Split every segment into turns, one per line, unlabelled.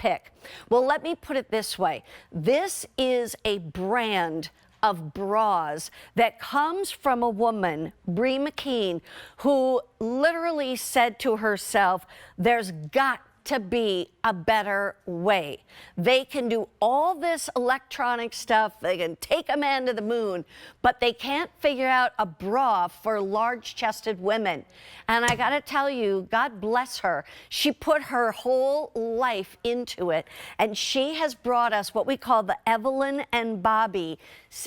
pick? Well, let me put it this way. This is a brand of bras that comes from a woman, Brie McKean, who literally said to herself, there's got to be a better way. They can do all this electronic stuff, they can take a man to the moon, but they can't figure out a bra for large-chested women. And I gotta tell you, God bless her, she put her whole life into it, and she has brought us what we call the Evelyn and Bobbie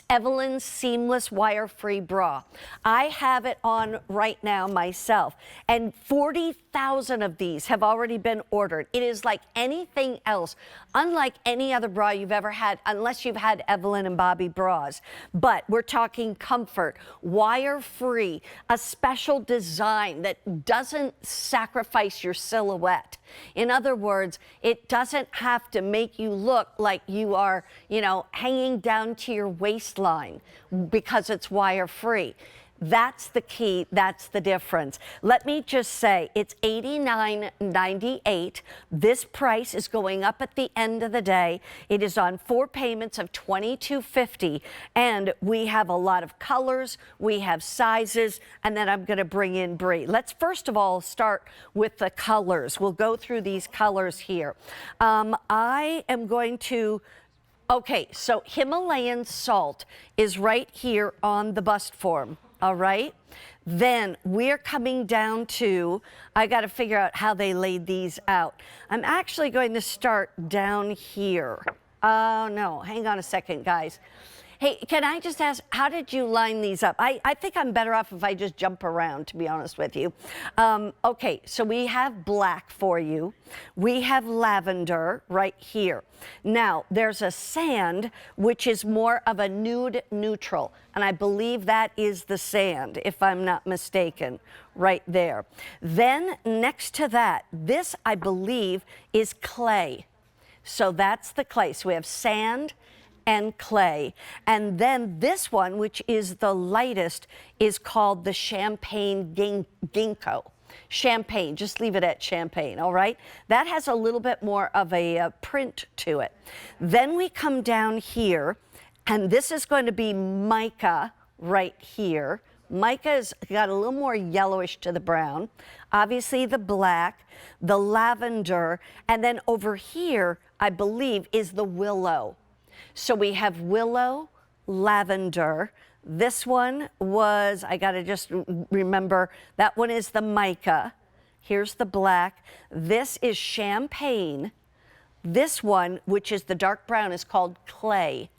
Evelyn Seamless Wire-Free Bra. I have it on right now myself, and 40,000 of these have already been ordered. It is like anything else, unlike any other bra you've ever had, unless you've had Evelyn and Bobbie bras. But we're talking comfort, wire-free, a special design that doesn't sacrifice your silhouette. In other words, it doesn't have to make you look like you are, you know, hanging down to your waistline because it's wire-free. That's the key. That's the difference. Let me just say, it's $89.98. This price is going up at the end of the day. It is on 4 payments of $22.50, and we have a lot of colors, we have sizes, and then I'm going to bring in Brie. Let's first of all start with the colors. We'll go through these colors here. I am going to Okay, so Himalayan salt is right here on the bust form, all right? Then we're coming down to, I got to figure out how they laid these out. I'm actually going to start down here. Oh, no, hang on a second, guys. Hey, can I just ask, how did you line these up? I think I'm better off if I just jump around, to be honest with you. Okay, so we have black for you. We have lavender right here. Now, there's a sand, which is more of a nude neutral, and I believe that is the sand, if I'm not mistaken, right there. Then, next to that, this, I believe, is clay. So that's the clay. So we have sand and clay. And then this one, which is the lightest, is called the champagne ginkgo. Champagne, just leave it at champagne, all right? That has a little bit more of a print to it. Then we come down here, and this is going to be mica right here. Mica's got a little more yellowish to the brown. Obviously the black, the lavender, and then over here, I believe, is the willow. So we have willow, lavender. This one was, I gotta just remember, that one is the mica. Here's the black. This is champagne. This one, which is the dark brown, is called clay.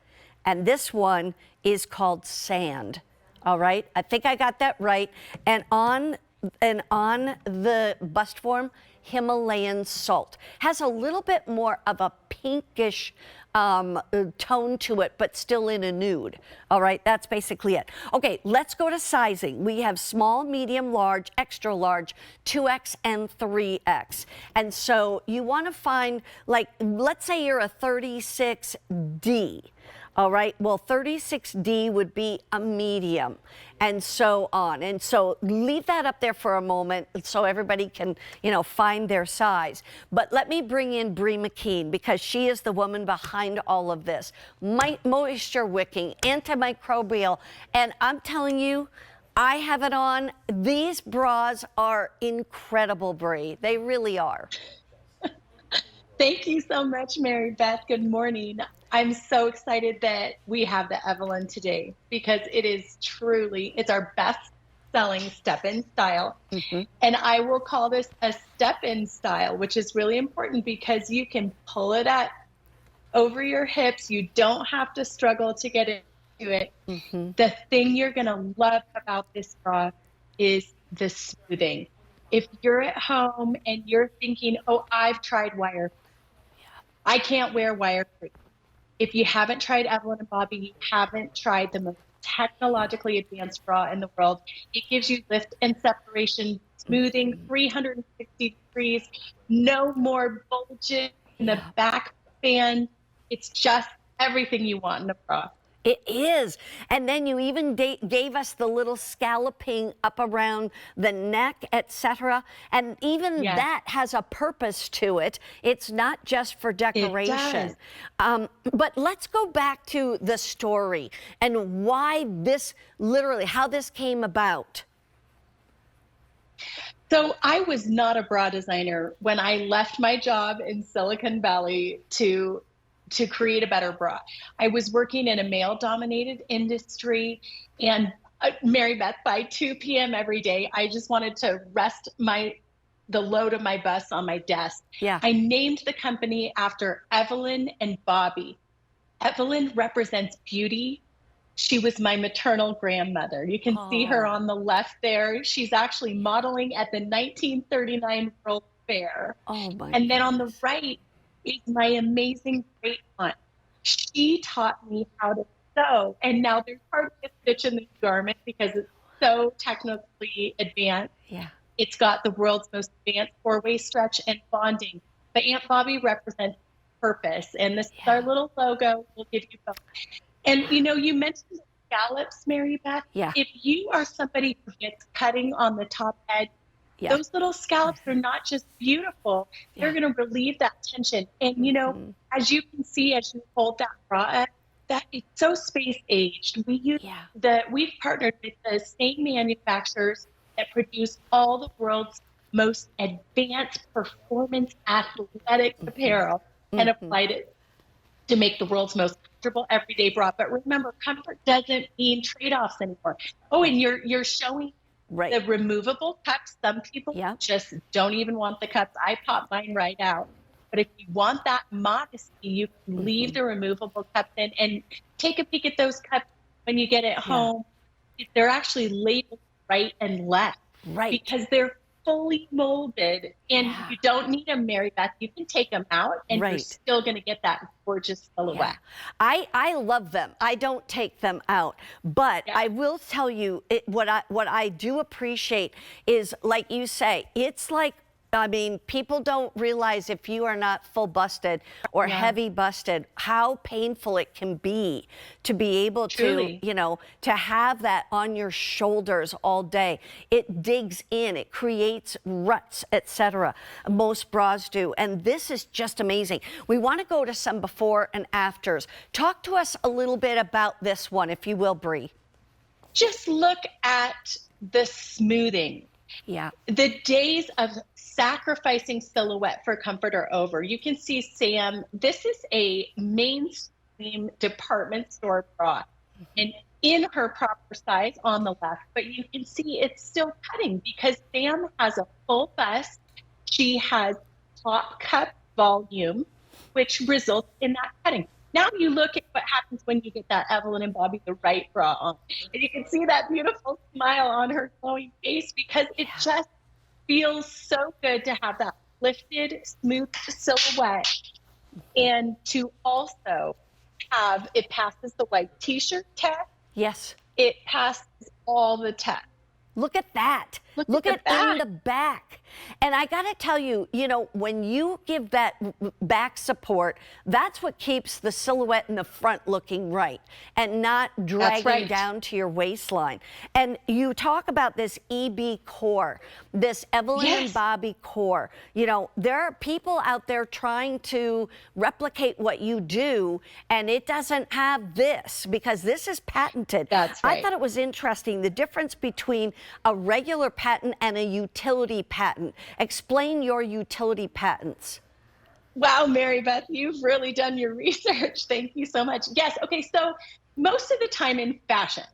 And this one is called sand. All right, I think I got that right. And on the bust form, Himalayan salt. Has a little bit more of a pinkish tone to it, but still in a nude. All right, that's basically it. Okay, let's go to sizing. We have small, medium, large, extra large, 2X and 3X. And so you want to find, like, let's say you're a 36D. All right, well, 36D would be a medium, and so on. And so leave that up there for a moment so everybody can, you know, find their size. But let me bring in Brie McKean, because she is the woman behind all of this. Moisture-wicking, antimicrobial, and I'm telling you, I have it on. These bras are incredible, Brie. They really are.
Thank you so much, Mary Beth. Good morning. I'm so excited that we have the Evelyn today, because it is truly, it's our best selling step-in style. And I will call this a step-in style, which is really important because you can pull it up over your hips. You don't have to struggle to get into it. The thing you're gonna love about this bra is the smoothing. If you're at home and you're thinking, oh, I've tried Wirefree, I can't wear Wirefree. If you haven't tried Evelyn and Bobbie, you haven't tried the most technologically advanced bra in the world. It gives you lift and separation, smoothing, 360 degrees, no more bulges in the back band. It's just everything you want in a bra.
It is. And then you even gave us the little scalloping up around the neck, etc. And even
Yes,
that has a purpose to it. It's not just for
it does.
decoration. But let's go back to the story and why this, literally, how this came about.
So I was not a bra designer when I left my job in Silicon Valley to create a better bra. I was working in a male-dominated industry, and Mary Beth, by 2 p.m. every day, I just wanted to rest the load of my bus on my desk.
Yeah.
I named the company after Evelyn and Bobbie. Evelyn represents beauty. She was my maternal grandmother. You can see her
Oh,
on the left there. She's actually modeling at the 1939 World Fair.
oh my
And then on the
goodness.
right is my amazing great aunt. She taught me how to sew. And now there's hardly a stitch in this garment because it's so technically advanced.
Yeah.
It's got the world's most advanced four-way stretch and bonding. But Aunt Bobbie represents purpose. And this is our
Yeah.
little logo. We'll give you both. And you mentioned scallops, Mary Beth.
Yeah.
If you are somebody who gets cutting on the top edge,
Yeah.
those little scallops are not just beautiful, they're
Yeah.
going to relieve that tension. And
Mhm.
as you can see, as you hold that bra up, that it's so space aged.
Yeah.
We've partnered with the same manufacturers that produce all the world's most advanced performance athletic apparel and
Mhm.
applied it to make the world's most comfortable everyday bra. But remember, comfort doesn't mean trade-offs anymore. Oh, and you're showing
Right.
the removable cups. Some people
Yeah.
just don't even want the cups. I pop mine right out. But if you want that modesty, you can leave
Mhm.
the removable cups in and take a peek at those cups when you get it
Yeah.
home. If they're actually labeled right and left
Right.
because they're fully molded and
Yeah.
you don't need them, Mary Beth. You can take them out and you're
Right.
still going to get that gorgeous
Yeah.
silhouette.
I love them. I don't take them out, but
Yeah.
I will tell you what I do appreciate is, like you say, it's like, I mean, people don't realize if you are not full busted or
Yeah.
heavy busted, how painful it can be to be able to,
Truly.
to have that on your shoulders all day. It digs in, it creates ruts, etc. Most bras do. And this is just amazing. We want to go to some before and afters. Talk to us a little bit about this one, if you will, Bree.
Just look at the smoothing.
Yeah.
The days of sacrificing silhouette for comfort are over. You can see Sam, this is a mainstream department store bra and in her proper size on the left, but you can see it's still cutting because Sam has a full bust. She has top cup volume, which results in that cutting. Now you look at what happens when you get that Evelyn and Bobbie the right bra on. And you can see that beautiful smile on her glowing face because it
Yeah.
just feels so good to have that lifted, smooth silhouette and to also have it passes the white t-shirt test.
Yes.
It passes all the tests.
Look at that.
Look at
Look
the
at in
back.
the back. And I got to tell you, when you give that back support, that's what keeps the silhouette in the front looking right and not
That's
dragging
right.
down to your waistline. And you talk about this EB core, this Evelyn and
Yes,
Bobbie core. There are people out there trying to replicate what you do, and it doesn't have this because this is patented.
that's
I
right.
thought it was interesting, the difference between a regular patent and a utility patent. Explain your utility patents.
Wow, Mary Beth, you've really done your research. Thank you so much. Yes. Okay. So most of the time in fashion,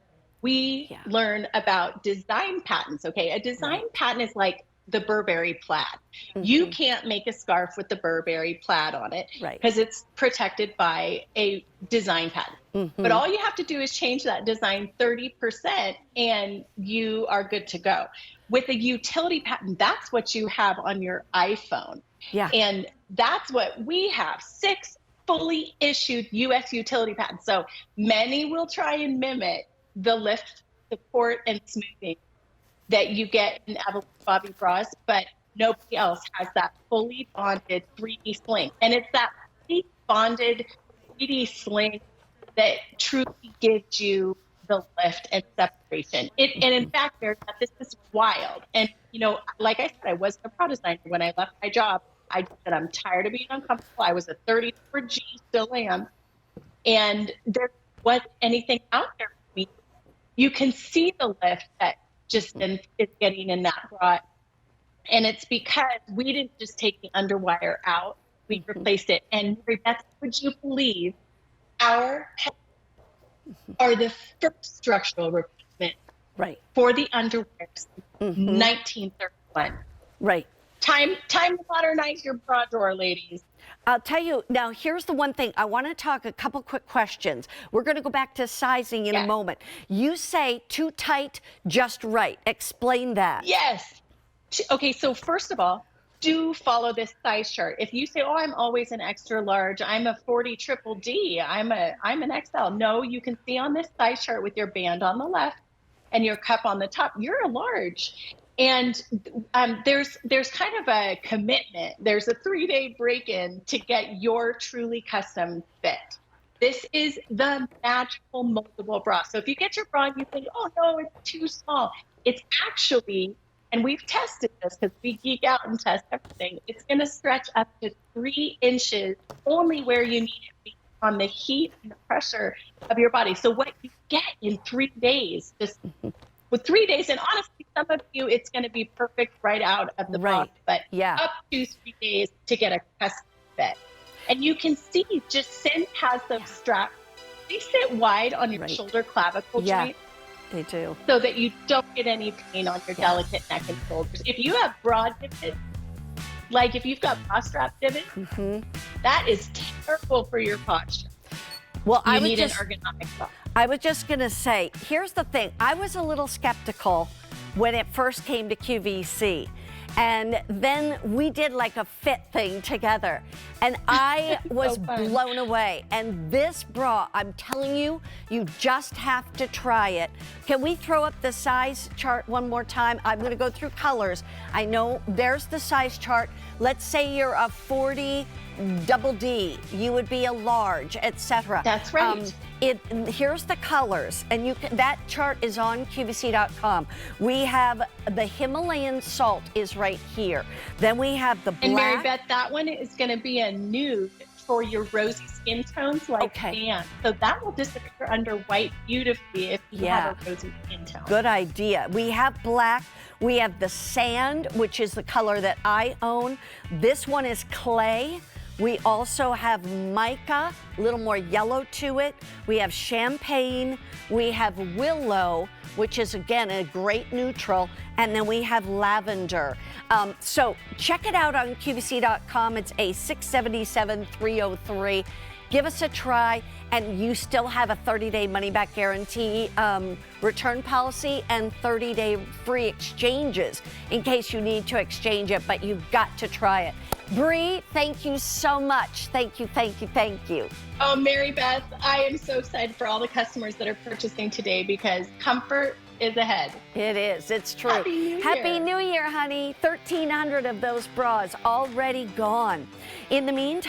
we
Yeah.
learn about design patents. Okay. A design
Right.
patent is like the Burberry plaid. You can't make a scarf with the Burberry plaid on it
Right.
because it's protected by a design patent. But all you have to do is change that design 30% and you are good to go. With a utility patent, that's what you have on your iPhone.
Yeah.
And that's what we have, 6 fully issued US utility patents. So many will try and mimic the lift, support, and smoothing that you get in Evelyn Bobbie bras, but nobody else has that fully bonded 3D sling. And it's that fully bonded 3D sling that truly gives you the lift and separation. And in fact, Mary Beth, this is wild. And, you know, like I said, I wasn't a pro designer when I left my job. I said, I'm tired of being uncomfortable. I was a 34G, still am. And there wasn't anything out there for me. You can see the lift that just is getting in that bra. And it's because we didn't just take the underwire out, we replaced it. And Mary Beth, would you believe our are the first structural replacement for the underwear since 1931.
Right.
Time to modernize your bra drawer, ladies.
I'll tell you, now here's the one thing. I want to talk a couple quick questions. We're going to go back to sizing in a moment. You say too tight, just right. Explain that.
Yes. Okay, so first of all, do follow this size chart. If you say, oh, I'm always an extra large, I'm a 40 triple D, I'm an XL. No, you can see on this size chart with your band on the left and your cup on the top, you're a large. And there's kind of a commitment. There's a 3-day break-in to get your truly custom fit. This is the magical moldable bra. So if you get your bra and you think, oh no, it's too small, it's actually, and we've tested this because we geek out and test everything, it's going to stretch up to 3 inches only where you need it based on the heat and the pressure of your body. So what you get in 3 days, just with 3 days, and honestly, some of you, it's going to be perfect right out of the box, but up to 3 days to get a custom fit. And you can see, just Sin has those straps. They sit wide on your shoulder clavicle joint.
They do.
So that you don't get any pain on your delicate neck and shoulders. If you have broad divots, like if you've got bra strap divots, that is terrible for your posture.
Well,
you need an ergonomic bra.
I was just going to say, here's the thing. I was a little skeptical when it first came to QVC. And then we did like a fit thing together. And I was blown away. And this bra, I'm telling you, you just have to try it. Can we throw up the size chart one more time? I'm going to go through colors. I know there's the size chart. Let's say you're a 40 double D, you would be a large, etc.
That's right.
Here's the colors, and that chart is on QVC.com. We have the Himalayan salt is right here. Then we have the black.
And Mary Beth, that one is going to be a nude for your rosy skin tones, like tan. So that will disappear under white beautifully if you have a rosy skin tone.
Good idea. We have black. We have the sand, which is the color that I own. This one is clay. We also have mica, a little more yellow to it. We have champagne. We have willow, which is, again, a great neutral. And then we have lavender. So check it out on QVC.com. It's a $677,303. Give us a try, and you still have a 30-day money-back guarantee return policy and 30-day free exchanges in case you need to exchange it, but you've got to try it. Bree, thank you so much. Thank you, thank you, thank you.
Oh, Mary Beth, I am so excited for all the customers that are purchasing today because comfort is ahead.
It is. It's true.
Happy New Year.
Happy New Year, honey. 1,300 of those bras already gone. In the meantime,